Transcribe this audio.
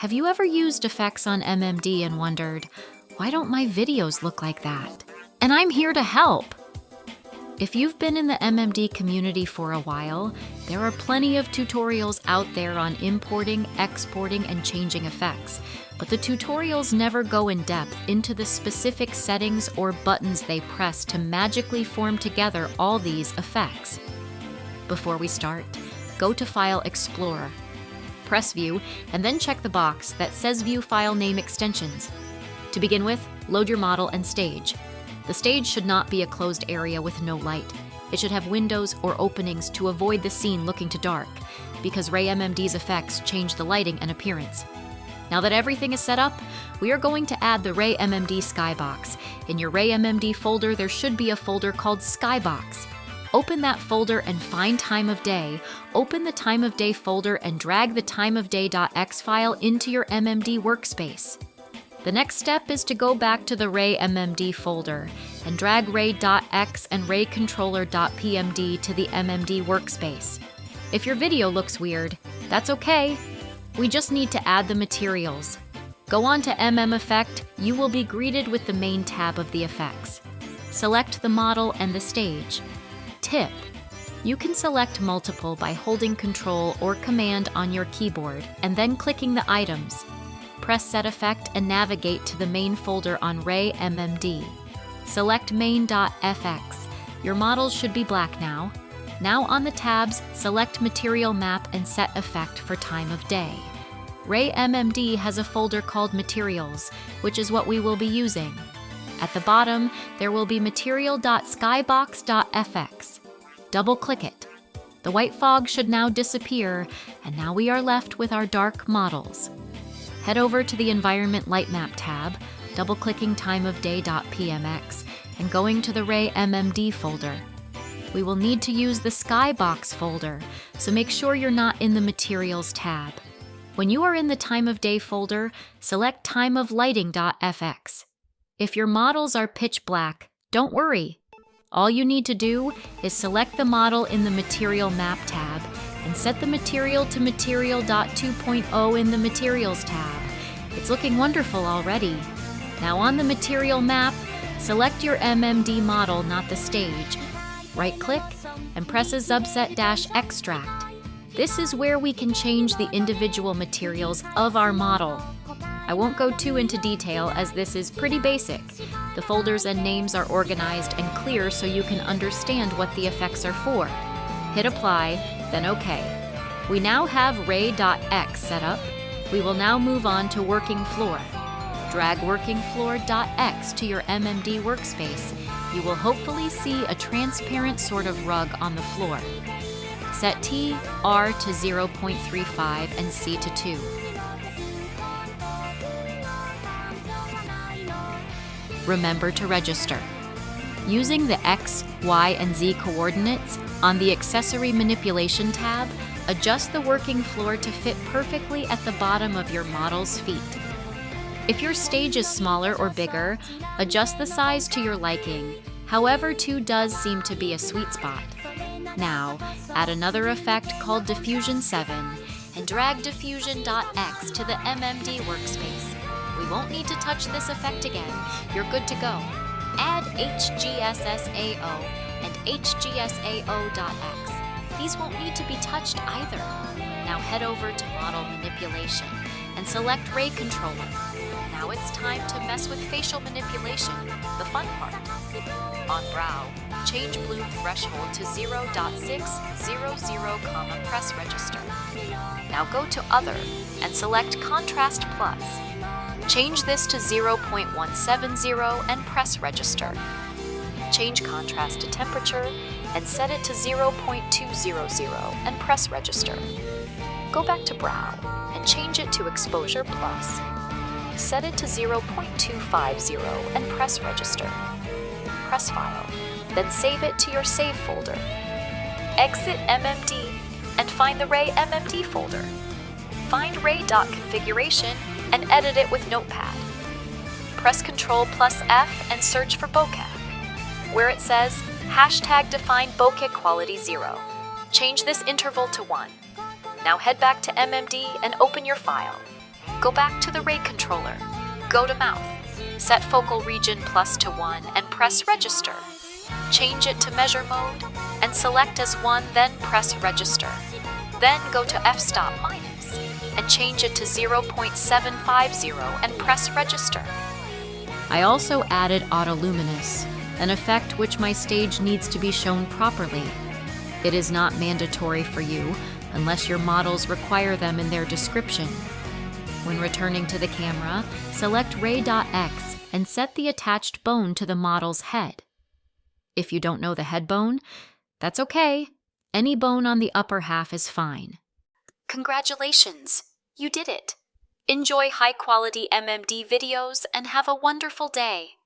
Have you ever used effects on MMD and wondered, why don't my videos look like that? And I'm here to help! If you've been in the MMD community for a while, there are plenty of tutorials out there on importing, exporting, and changing effects, but the tutorials never go in depth into the specific settings or buttons they press to magically form together all these effects. Before we start, go to File Explorer. Press View, and then check the box that says View File Name Extensions. To begin with, load your model and stage. The stage should not be a closed area with no light. It should have windows or openings to avoid the scene looking too dark, because RayMMD's effects change the lighting and appearance. Now that everything is set up, we are going to add the RayMMD Skybox. In your RayMMD folder, there should be a folder called Skybox. Open that folder and find Time of Day. Open the Time of Day folder and drag the timeofday.x file into your MMD workspace. The next step is to go back to the RayMMD folder and drag ray.x and raycontroller.pmd to the MMD workspace. If your video looks weird, that's okay. We just need to add the materials. Go on to MM Effect, you will be greeted with the main tab of the effects. Select the model and the stage. Tip: you can select multiple by holding Ctrl or Command on your keyboard and then clicking the items. Press Set Effect and navigate to the main folder on RayMMD. Select main.fx. Your models should be black now. Now on the tabs, select Material Map and set Effect for Time of Day. RayMMD has a folder called Materials, which is what we will be using. At the bottom, there will be material.skybox.fx. Double-click it. The white fog should now disappear, and now we are left with our dark models. Head over to the Environment Lightmap tab, double-clicking timeofday.pmx, and going to the RayMMD folder. We will need to use the Skybox folder, so make sure you're not in the Materials tab. When you are in the Time of Day folder, select timeoflighting.fx. If your models are pitch black, don't worry. All you need to do is select the model in the Material Map tab and set the material to material.2.0 in the Materials tab. It's looking wonderful already. Now on the Material Map, select your MMD model, not the stage. Right-click and press a subset-extract. This is where we can change the individual materials of our model. I won't go too into detail as this is pretty basic. The folders and names are organized and clear so you can understand what the effects are for. Hit Apply, then OK. We now have ray.x set up. We will now move on to Working Floor. Drag workingfloor.x to your MMD workspace. You will hopefully see a transparent sort of rug on the floor. Set T, R to 0.35 and C to 2. Remember to register. Using the X, Y, and Z coordinates, on the Accessory Manipulation tab, adjust the working floor to fit perfectly at the bottom of your model's feet. If your stage is smaller or bigger, adjust the size to your liking. However, 2 does seem to be a sweet spot. Now, add another effect called Diffusion 7 and drag diffusion.x to the MMD workspace. We won't need to touch this effect again. You're good to go. Add HGSSAO and HGSAO.x. These won't need to be touched either. Now head over to Model Manipulation and select Ray Controller. Now it's time to mess with facial manipulation, the fun part. On Brow, change Blue Threshold to 0.600, press Register. Now go to Other and select Contrast Plus. Change this to 0.170 and press Register. Change Contrast to Temperature and set it to 0.200 and press Register. Go back to Brow and change it to Exposure Plus. Set it to 0.250 and press Register. Press File, then save it to your Save folder. Exit MMD and find the RayMMD folder. Find ray.configuration and edit it with Notepad. Press Ctrl+F and search for bokeh. Where it says #define bokeh quality 0. Change this interval to 1. Now head back to MMD and open your file. Go back to the ray controller. Go to mouth. Set focal region +1 and press register. Change it to measure mode and select as 1, then press register. Then go to f-stop minus and change it to 0.750 and press register. I also added autoluminous, an effect which my stage needs to be shown properly. It is not mandatory for you unless your models require them in their description. When returning to the camera, select ray.x and set the attached bone to the model's head. If you don't know the head bone, that's okay. Any bone on the upper half is fine. Congratulations! You did it! Enjoy high-quality MMD videos and have a wonderful day!